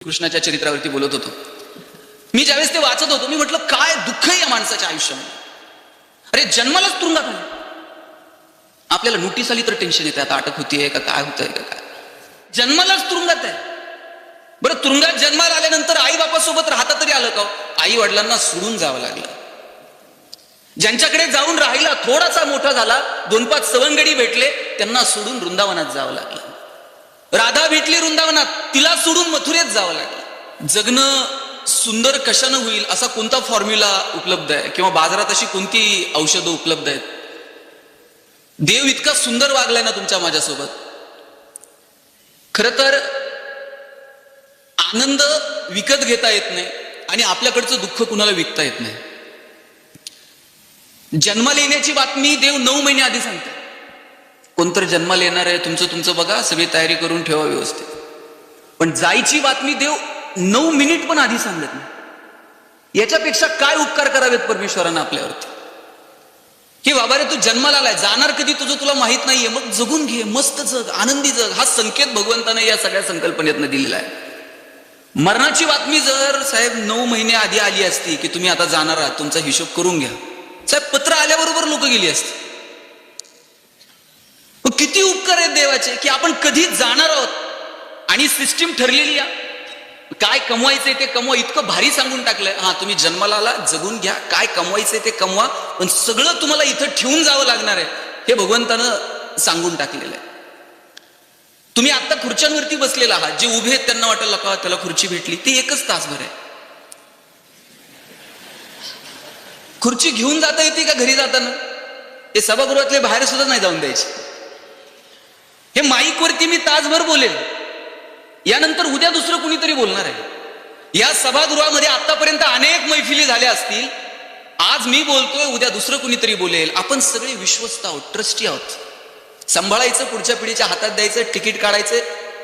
कृष्णाच्या चरित्रावरती बोलत होतो मी. ज्यावेळेस ते वाचत होतो मी म्हटलं काय दुःख आहे या माणसाच्या आयुष्यामध्ये. अरे जन्मालाच तुरुंगात आला. आपल्याला नोटीस आली तर टेन्शन येते, आता अटक होतीये का काय होतंय का काय. जन्मालाच तुरुंगात आहे. बरं तुरुंगात जन्माला आल्यानंतर आई बापासोबत राहता तरी आलं का? आई वडिलांना सोडून जावं लागलं. ज्यांच्याकडे जाऊन राहिला थोडासा मोठा झाला, 2-5 सवंगडी भेटले, त्यांना सोडून वृंदावनात जावं लागलं. राधा भेटली वृंदावनात, तिला सोडून मथुरेत जावं लागलं. जगणं सुंदर कशानं होईल असा कोणता फॉर्म्युला उपलब्ध आहे किंवा बाजारात अशी कोणती औषधं उपलब्ध आहेत? देव इतका सुंदर वागलाय ना तुमच्या माझ्यासोबत. खरं तर आनंद विकत घेता येत नाही आणि आपल्याकडचं दुःख कुणाला विकता येत नाही. जन्माला येण्याची बातमी देव 9 महिने आधी सांगते. कोणतरी जन्माला येणार आहे, तुमचं बघा, सगळी तयारी करून ठेवा व्यवस्थित. पण जायची बातमी देव 9 मिनिट पण आधी सांगत नाही. याच्यापेक्षा काय उपकार करावेत परमेश्वरानं आपल्यावरती की बाबा रे तू जन्माला आलाय, जाणार कधी तुझं तुला माहित नाहीये, मग जगून घे, मस्त जग, आनंदी जग. हा संकेत भगवंताने या सगळ्या संकल्पनेतनं दिलेला आहे. मरणाची बातमी जर साहेब 9 महिने आधी आली असती की तुम्ही आता जाणार आहात, तुमचा हिशोब करून घ्या, साहेब पत्र आल्याबरोबर लोक गेली असती. किती उपकार आहेत देवाचे की आपण कधी जाणार आहोत आणि सिस्टीम ठरलेली आहे. काय कमवायचंय ते कमवा, इतकं भारी सांगून टाकलंय. हा तुम्ही जन्माला आला, जगून घ्या, काय कमवायचंय ते कमवा, पण सगळं तुम्हाला इथं ठेवून जावं लागणार आहे हे भगवंतानं सांगून टाकलेलं आहे. तुम्ही आता खुर्च्यांवरती बसलेला आहात, जे उभे आहेत त्यांना वाटेल का त्याला खुर्ची भेटली, ती 1च तासभर आहे. खुर्ची घेऊन जाता येते का घरी जाताना? हे सभागृहातले बाहेर सुद्धा नाही जाऊन द्यायचे. हे माईक वरती मी तासभर बोलेल, यानंतर उद्या दुसरं कुणीतरी बोलणार आहे. या सभागृहामध्ये आतापर्यंत अनेक मैफिली झाल्या असतील, आज मी बोलतोय, उद्या दुसरं कुणीतरी बोलेल. आपण सगळे विश्वस्त आहोत, ट्रस्टी आहोत. सांभाळायचं, पुढच्या पिढीच्या हातात द्यायचं, तिकीट काढायचं,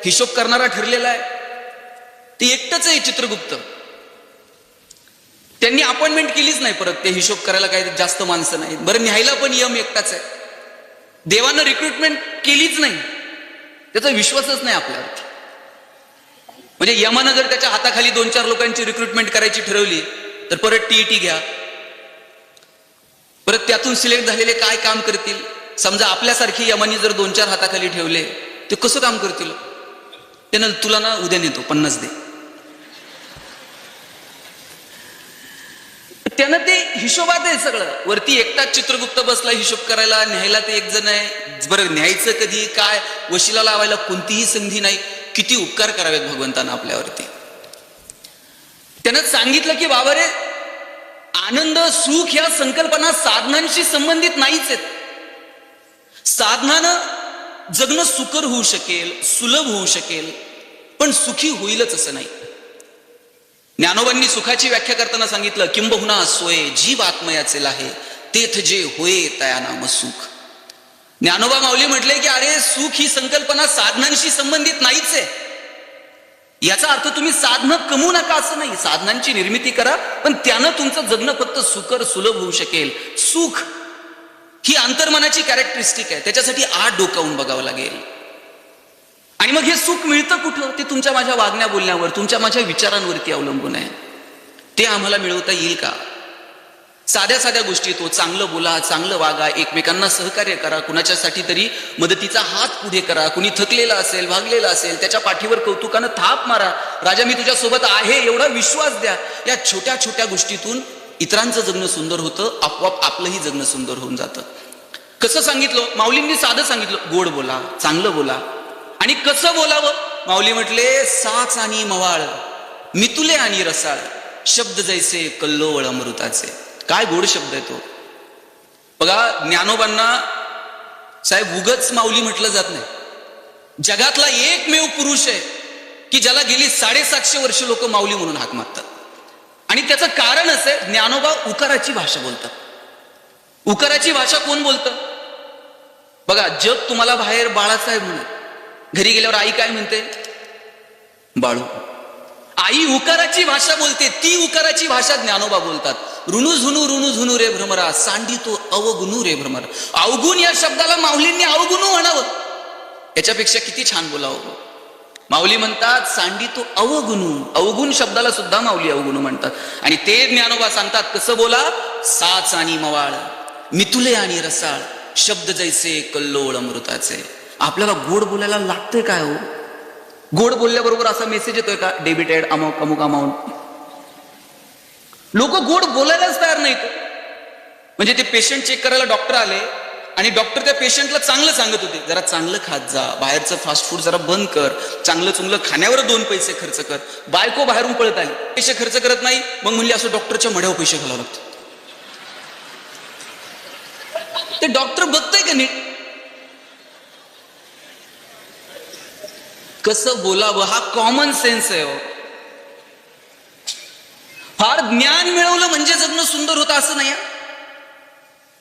हिशोब करणारा ठरलेला आहे. ते एकटंच आहे चित्रगुप्त. त्यांनी अपॉइंटमेंट केलीच नाही परत, ते हिशोब करायला काही जास्त माणसं नाहीत. बरं न्यायला पण यम एकटाच आहे. देवानं रिक्रुटमेंट केलीच नाही, त्याचा विश्वासच नाही आपल्यावरती. म्हणजे यमानं जर त्याच्या हाताखाली 2-4 लोकांची रिक्रुटमेंट करायची ठरवली तर परत टीईटी घ्या, परत त्यातून सिलेक्ट झालेले काय काम करतील. समजा आपल्यासारखी यमानी जर 2-4 हाताखाली ठेवले, ते कसं काम करतील? त्यानं तुला ना उद्या नेतो 50 दे. त्यानं ते हिशोबात आहे सगळं. वरती एकटाच चित्रगुप्त बसला हिशोब करायला, न्यायला ते 1 जण आहे. बरं न्यायचं कधी, काय, वशिला लावायला कोणतीही संधी नाही. किती उपकार करावेत भगवंतानं आपल्यावरती. त्यानं सांगितलं की बाबा रे, आनंद सुख या संकल्पना साधनांशी संबंधित नाहीच आहेत. साधनानं जगणं सुकर होऊ शकेल, सुलभ होऊ शकेल, पण सुखी होईलच असं नाही. ज्ञानोबांनी सुखाची व्याख्या करताना सांगितलं, किंबहुना सोय जीव आत्मयाचे लाहे, तेथ जे होय तया नाम सुख. ज्ञानोबा माऊली म्हटले की अरे सुख ही संकल्पना साधनांशी संबंधित नाहीच आहे. याचा अर्थ तुम्ही साधनं कमवू नका असं नाही, साधनांची निर्मिती करा, पण त्यानं तुमचं जगणं फक्त सुकर सुलभ होऊ शकेल. सुख ही अंतर्मनाची कॅरेक्टरिस्टिक आहे, त्याच्यासाठी आत डोकावून बघावं लागेल. आणि मग हे सुख मिळतं कुठं? ते तुमच्या माझ्या वागण्या बोलण्यावर, तुमच्या माझ्या विचारांवरती अवलंबून आहे. ते आम्हाला मिळवता येईल का? साध्या साध्या गोष्टी, तो चांगलं बोला, चांगलं वागा, एकमेकांना सहकार्य करा, कुणाच्यासाठी तरी मदतीचा हात पुढे करा. कुणी थकलेला असेल, भागलेला असेल, त्याच्या पाठीवर कौतुकानं थाप मारा. राजा मी तुझ्या सोबत आहे एवढा विश्वास द्या. या छोट्या छोट्या गोष्टीतून इतरांचं जगणं सुंदर होतं, आपोआप आपलंही जगणं सुंदर होऊन जातं. कसं सांगितलं माऊलींनी? साधं सांगितलं, गोड बोला, चांगलं बोला. आणि कसं बोलावं? माऊली म्हटले, साच आणि मवाळ, मितुले आणि रसाळ, शब्द जैसे कल्लोळ अमृताचे. काय गोड शब्द आहे तो. बघा ज्ञानोबांना साहेब उगच माऊली म्हटलं जात नाही. जगातला एकमेव पुरुष आहे की ज्याला गेली 750 वर्ष लोक माऊली म्हणून हाक मारतात. आणि त्याचं कारण असं आहे, ज्ञानोबा उकाराची भाषा बोलतात. उकाराची भाषा कोण बोलतं? बघा, जग तुम्हाला बाहेर बाळासाहेब म्हणत, घरी गेल्यावर आई काय म्हणते? बाळू. आई उकाराची भाषा बोलते, ती उकाराची भाषा ज्ञानोबा बोलतात. ऋणू झुनू रे भ्रमरा, सांडी तो अवगुणू रे भ्रमर. अवगुण या शब्दाला माऊलींनी अवगुणू म्हणावं, याच्यापेक्षा किती छान बोलावं. माऊली म्हणतात सांडी तो अवगुणू, अवगुण शब्दाला सुद्धा माऊली अवगुणू म्हणतात. आणि ते ज्ञानोबा सांगतात कसं बोला, साच आणि मवाळ मितुले आणि रसाळ शब्द जैसे कल्लोळ अमृताचे. आपल्याला गोड बोलायला लागतंय काय हो? गोड बोलल्याबरोबर असा मेसेज येतोय का, डेबिटेड अमुक अमुक अमाऊंट? लोक गोड बोलायलाच तयार नाहीत. म्हणजे ते पेशंट चेक करायला डॉक्टर आले आणि डॉक्टर त्या पेशंटला चांगलं सांगत होते, जरा चांगलं खात जा, बाहेरचं फास्ट फूड जरा बंद कर, चांगलं चुंगलं खाण्यावर 2 पैसे खर्च कर. बायको बाहेरून पळत आली, पैसे खर्च करत नाही, मग म्हणली असं डॉक्टरच्या मड्यावर पैसे घालावं लागतं. ते डॉक्टर बघतोय का नीट कसं बोलावं? हा कॉमन सेन्स आहे हो. फार ज्ञान मिळवलं म्हणजे जगणं सुंदर होतं असं नाही.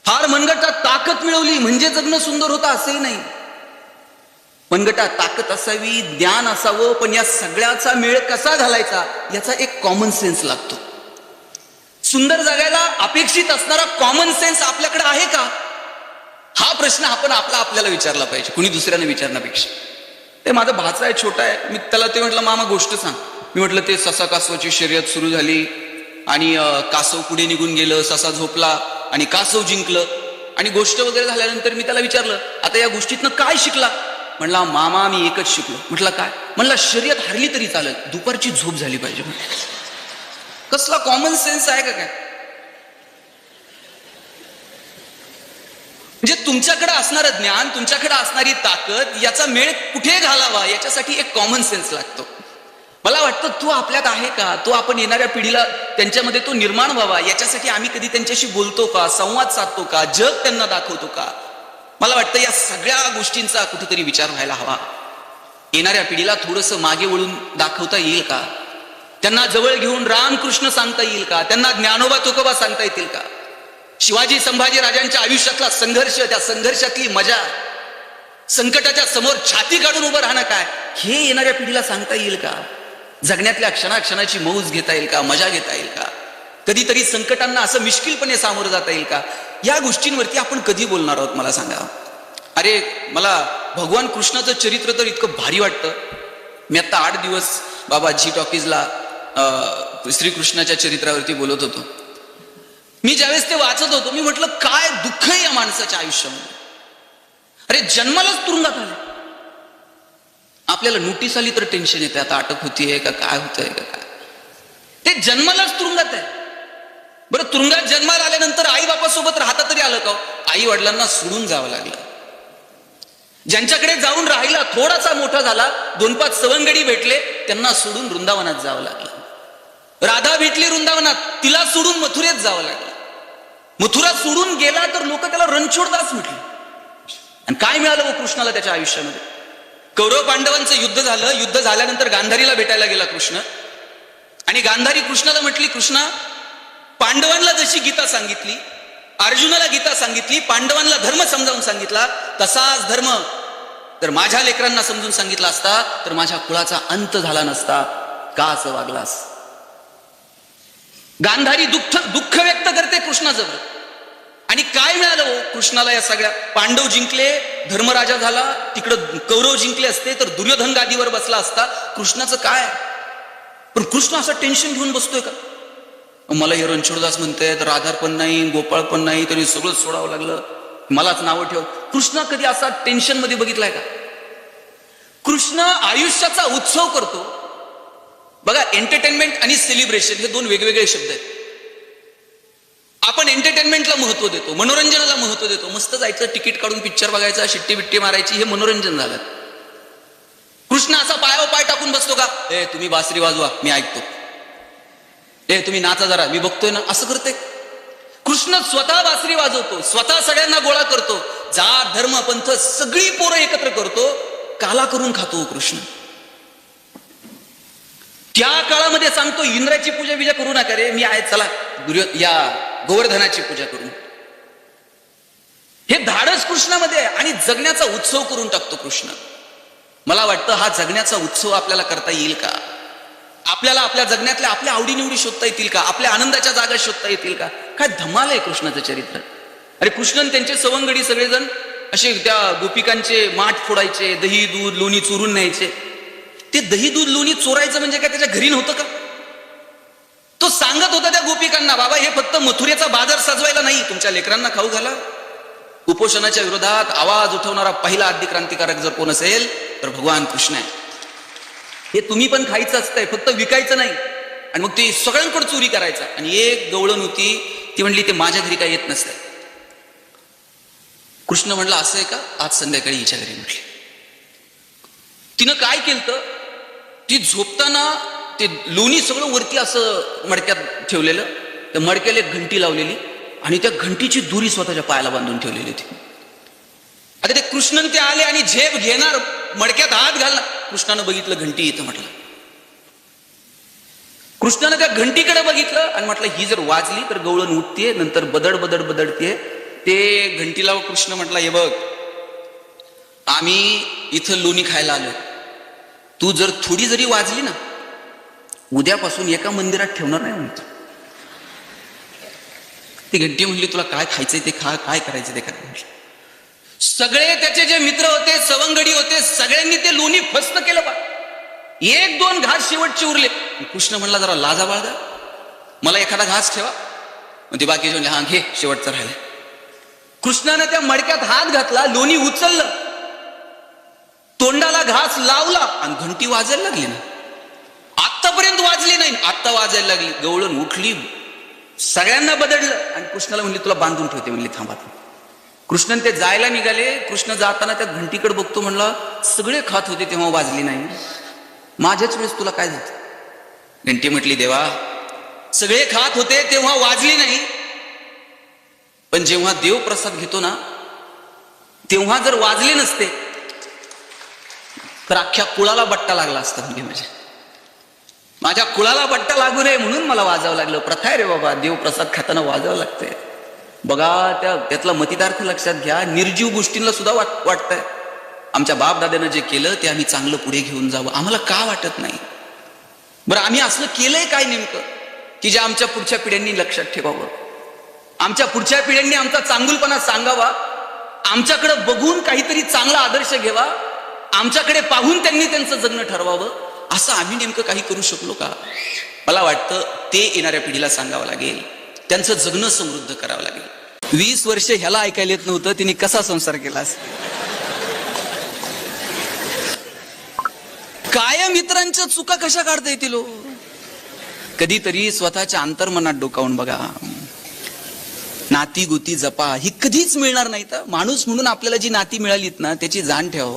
फार मनगटात ताकद मिळवली म्हणजे जगणं सुंदर होतं असंही नाही. मनगटात ताकद असावी, ज्ञान असावं, पण या सगळ्याचा मेळ कसा घालायचा याचा एक कॉमन सेन्स लागतो. सुंदर जगायला अपेक्षित असणारा कॉमन सेन्स आपल्याकडे आहे का? हा प्रश्न आपण आपल्याला विचारला पाहिजे, कुणी दुसऱ्याने विचारण्यापेक्षा. ते माझा भाचा आहे, छोटा आहे. मी त्याला ते म्हटलं, मामा गोष्ट सांग. मी म्हटलं ते ससा कासवाची शर्यत सुरू झाली आणि कासव पुढे निघून गेलं, ससा झोपला आणि कासव जिंकलं आणि गोष्ट वगैरे झाल्यानंतर मी त्याला विचारलं, आता या गोष्टीतनं काय शिकला? म्हणला, मामा मी एकच शिकलो. म्हटलं काय? म्हणला शर्यत हरली तरी चालेल, दुपारची झोप झाली पाहिजे. कसला कॉमन सेन्स आहे का काय? म्हणजे तुमच्याकडे असणारं ज्ञान, तुमच्याकडे असणारी ताकद याचा मेळ कुठे घालावा याच्यासाठी एक कॉमन सेन्स लागतो. मला वाटतं तो आपल्यात आहे का? तो आपण येणाऱ्या पिढीला त्यांच्यामध्ये तो निर्माण व्हावा याच्यासाठी आम्ही कधी त्यांच्याशी बोलतो का, संवाद साधतो का, जग त्यांना दाखवतो का? मला वाटतं या सगळ्या गोष्टींचा कुठेतरी विचार व्हायला हवा. येणाऱ्या पिढीला थोडंसं मागे वळून दाखवता येईल का? त्यांना जवळ घेऊन रामकृष्ण सांगता येईल का? त्यांना ज्ञानोबा तुकोबा सांगता येतील का? शिवाजी संभाजी राजांच्या आयुष्यातला संघर्ष, त्या संघर्षातली मजा, संकटाच्या समोर छाती काढून उभं राहणं काय, हे येणाऱ्या पिढीला सांगता येईल का? जगण्यातल्या क्षणाक्षणाची मौज घेता येईल का, मजा घेता येईल का? कधीतरी संकटांना असं मिश्किलपणे सामोरं जाता येईल का? या गोष्टींवरती आपण कधी बोलणार आहोत मला सांगा. अरे मला भगवान कृष्णाचं चरित्र तर इतकं भारी वाटतं. मी आता 8 दिवस बाबा जी टॉकीजला श्रीकृष्णाच्या चरित्रावरती बोलत होतो. मी ज्यावेळेस ते वाचत होतो मी म्हटलं काय दुःख आहे या माणसाच्या आयुष्यामध्ये. अरे जन्मालाच तुरुंगात आले. आपल्याला नोटीस आली तर टेन्शन येते, आता अटक होतीये का, काय होतंय का काय. ते जन्मालाच तुरुंगात आहे. बरं तुरुंगात जन्माला आल्यानंतर आई बापासोबत राहता तरी आलं का? आई वडिलांना सोडून जावं लागलं. ज्यांच्याकडे जाऊन राहिला, थोडासा मोठा झाला, 2-5 सवंगडी भेटले, त्यांना सोडून वृंदावनात जावं लागलं. राधा भेटली वृंदावनात, तिला सोडून मथुरेत जावं लागलं. मथुरा सोडून गेला तर लोक त्याला रणछोडदास म्हटले. आणि काय मिळालं व कृष्णाला त्याच्या आयुष्यामध्ये? कौरव पांडवांचं युद्ध झालं. युद्ध झाल्यानंतर गांधारीला भेटायला गेला कृष्ण आणि गांधारी कृष्णाला म्हटली, कृष्णा पांडवांना जशी गीता सांगितली, अर्जुनाला गीता सांगितली, पांडवांना धर्म समजावून सांगितला, तसाच धर्म जर माझ्या लेकरांना समजून सांगितला असता तर माझ्या कुळाचा अंत झाला नसता. का असं वागलास? गांधारी दुःख व्यक्त करते कृष्णाजवळ. आणि काय मिळालं कृष्णाला या सगळ्या? पांडव जिंकले, धर्मराजा झाला, तिकडं कौरव जिंकले असते तर दुर्योधन गादीवर बसला असता. कृष्णाचं काय? पण कृष्ण असं टेन्शन घेऊन बसतोय का? मला हे रणछोडदास म्हणतायत, राधार पण नाही, गोपाळ पण नाही, तरी सगळं सोडावं लागलं, मलाच नावं ठेव. कृष्ण कधी असा टेन्शन मध्ये बघितलाय का? कृष्ण आयुष्याचा उत्सव करतो. बघा एंटरटेनमेंट आणि सेलिब्रेशन हे 2 वेगवेगळे शब्द आहेत. आपण एंटरटेनमेंटला महत्व देतो, मनोरंजनाला महत्व देतो. मस्त जायचं, तिकीट काढून पिक्चर बघायचा, शिट्टी बिट्टी मारायची, हे मनोरंजन झालं. कृष्ण असा पायावर पाय टाकून बसतो का? तुम्ही बासरी वाजवा मी ऐकतो, तुम्ही नाचा जरा मी बघतोय ना, असं करते? कृष्ण स्वतः बासरी वाजवतो, स्वतः सगळ्यांना गोळा करतो, जात धर्म पंथ सगळी पोरं एकत्र करतो, काला करून खातो कृष्ण. त्या काळामध्ये सांगतो इंद्राची पूजा बिजा करू नका रे, मी आहे, चला या गोवर्धनाची पूजा करून. हे धाडस कृष्णामध्ये आहे. आणि जगण्याचा उत्सव करून टाकतो कृष्ण. मला वाटतं हा जगण्याचा उत्सव आपल्याला करता येईल का? आपल्याला आपल्या जगण्यातल्या आपल्या आवडीनिवडी शोधता येतील का? आपल्या आनंदाच्या जागा शोधता येतील का? काय धमाल आहे कृष्णाचं चरित्र. अरे कृष्णन त्यांचे सवंगडी सगळेजण असे त्या गोपिकांचे माठ फोडायचे, दही दूध लोणी चुरून न्यायचे. ते दही दूध लोणी चोरायचं म्हणजे काय त्याच्या घरी नव्हतं का? तो सांगत होता त्या गोपिकांना, बाबा हे फक्त मथुरेचा बाजार सजवायला नाही, तुमच्या लेकरांना खाऊ घाला. कुपोषणाच्या विरोधात आवाज उठवणारा पहिला आद्य क्रांतिकारक जर कोण असेल तर भगवान कृष्ण आहे. हे तुम्ही पण खायचं असतंय, फक्त विकायचं नाही. आणि मग ते सगळ्यांकडे चोरी करायचा. आणि एक गवळण होती, ती म्हणली ते माझ्या घरी काय येत नसतंय. कृष्ण म्हणला असं आहे का, आज संध्याकाळी हिच्या घरी म्हटले. तिनं काय केलं, ती झोपताना ते लोणी सगळं वरती असं मडक्यात ठेवलेलं, त्या मडक्याला एक घंटी लावलेली आणि त्या घंटीची दोरी स्वतःच्या पायाला बांधून ठेवलेली होती. आता ते कृष्णन ते आले आणि झेप घेणार, मडक्यात हात घालणार. कृष्णानं बघितलं घंटी इथं, म्हटलं. कृष्णानं त्या घंटीकडे बघितलं आणि म्हटलं ही जर वाजली तर गवळण उठते, नंतर बदड बदड बदडते. ते घंटीला कृष्ण म्हटला, हे बघ आम्ही इथं लोणी खायला आलो, तू जर थोडी जरी वाजली ना, उद्यापासून एका मंदिरात ठेवणार नाही म्हणतो. ती घंटी म्हणली तुला काय खायचंय ते खा, काय करायचं ते करा. सगळे त्याचे जे मित्र होते, सवंगडी होते, सगळ्यांनी ते लोणी फस्त केलं. बा एक दोन घास शेवटचे उरले. कृष्ण म्हणला जरा लाजा बाळगा, मला एखादा घास ठेवा. मग ते बाकी म्हणले हा घे, शेवटचा राहिला. कृष्णाने त्या मडक्यात हात घातला, लोणी उचललं, तोंडाला घास लावला आणि घंटी वाजायला लागली ना. आतापर्यंत वाजली नाही, आता वाजायला लागली. गवळण उठली, सगळ्यांना बदडलं आणि कृष्णाला म्हणली तुला बांधून ठेवते म्हणली, थांबा. कृष्णन ते जायला निघाले. कृष्ण जाताना त्या घंटीकडे बघतो, म्हणला सगळे खात होते तेव्हा वाजली नाही, माझ्याच वेळेस तुला काय झालं. घंटी म्हटली देवा सगळे खात होते तेव्हा वाजली नाही, पण जेव्हा देव प्रसाद घेतो ना तेव्हा जर वाजले नसते तर अख्ख्या कुळाला बट्टा लागला असता. म्हणजे माझ्या कुळाला बट्टा लागू नये म्हणून मला वाजावं लागलं. प्रथा आहे रे बाबा, देव प्रसाद खाताना वाजावं लागतंय. बघा त्यातला मतितार्थ लक्षात घ्या. निर्जीव गोष्टींना सुद्धा वाटतंय आमच्या बाप दाद्यानं जे केलं ते आम्ही चांगलं पुढे घेऊन जावं, आम्हाला का वाटत नाही. बरं आम्ही असलं केलंय काय नेमकं की जे आमच्या पुढच्या पिढ्यांनी लक्षात ठेवावं, आमच्या पुढच्या पिढ्यांनी आमचा चांगुलपणा सांगावा, आमच्याकडे बघून काहीतरी चांगला आदर्श घ्यावा, आमच्याकडे पाहून त्यांनी त्यांचं जगणं ठरवावं. असं आम्ही नेमकं काही करू शकलो का? मला वाटतं ते येणाऱ्या पिढीला सांगावं लागेल, त्यांचं जगणं समृद्ध करावं लागेल. 20 वर्ष ह्याला ऐकायला येत नव्हतं, तिने कसा संसार केला. काय मित्रांच्या चुका कशा काढता येतील. कधीतरी स्वतःच्या अंतर्मनात डोकावून बघा. नाती गोती जपा, ही कधीच मिळणार नाही. तर माणूस म्हणून आपल्याला जी नाती मिळालीत ना त्याची जाण ठेव.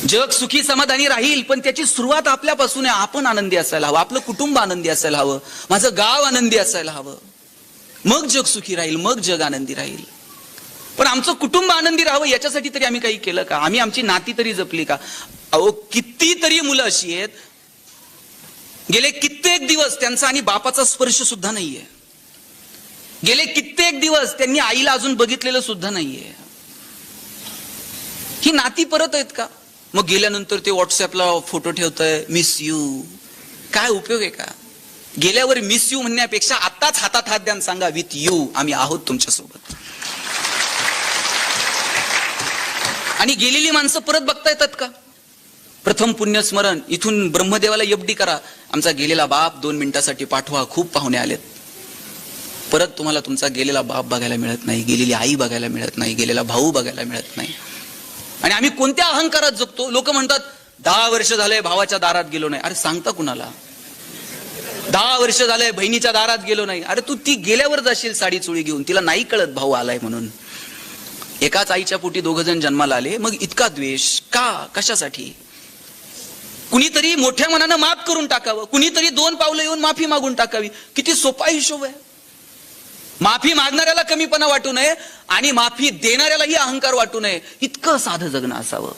जग सुखी समाधानी राहील पण त्याची सुरुवात आपल्यापासून आहे. आपण आनंदी असायला हवं, आपलं कुटुंब आनंदी असायला हवं, माझं गाव आनंदी असायला हवं, मग जग सुखी राहील, मग जग आनंदी राहील. पण आमचं कुटुंब आनंदी राहावं याच्यासाठी तरी आम्ही काही केलं का? आम्ही आमची नाती तरी जपली का? अहो कितीतरी मुलं अशी आहेत गेले कित्येक दिवस त्यांचा आणि बापाचा स्पर्श सुद्धा नाहीये. गेले कित्येक दिवस त्यांनी आईला अजून बघितलेलं सुद्धा नाहीये. ही नाती परत आहेत का? मग गेल्यानंतर ते व्हॉट्सअपला फोटो ठेवतंय मिस यू. काय उपयोग आहे का? गेल्यावर मिस यू म्हणण्यापेक्षा आताच हातात हात द्या सांगा विथ यू, आम्ही आहोत तुमच्या सोबत. आणि गेलेली माणसं परत बघता येतात का? प्रथम पुण्यस्मरण, इथून ब्रह्मदेवाला एफडी करा, आमचा गेलेला बाप 2 मिनिटासाठी पाठवा, खूप पाहुणे आलेत. परत तुम्हाला तुमचा गेलेला बाप बघायला मिळत नाही, गेलेली आई बघायला मिळत नाही, गेलेला भाऊ बघायला मिळत नाही. आणि आम्ही कोणत्या अहंकारात जगतो? लोक म्हणतात 10 वर्ष झाले भावाच्या दारात गेलो नाही. अरे सांगता कुणाला? 10 वर्ष झाले बहिणीच्या दारात गेलो नाही. अरे तू ती गेल्यावर जाशील साडी चोळी घेऊन, तिला नाही कळत भाऊ आलाय म्हणून. एकाच आईच्या पोटी 2 जण जन्माला आले, मग इतका द्वेष का? कशासाठी? कुणीतरी मोठ्या मनानं माफ करून टाकावं, कुणीतरी 2 पावलं येऊन माफी मागून टाकावी. किती सोपा हिशोब आहे. माफी मागणाऱ्याला कमीपणा वाटू नये आणि माफी देणाऱ्यालाही अहंकार वाटू नये, इतकं साधं जगणं असावं.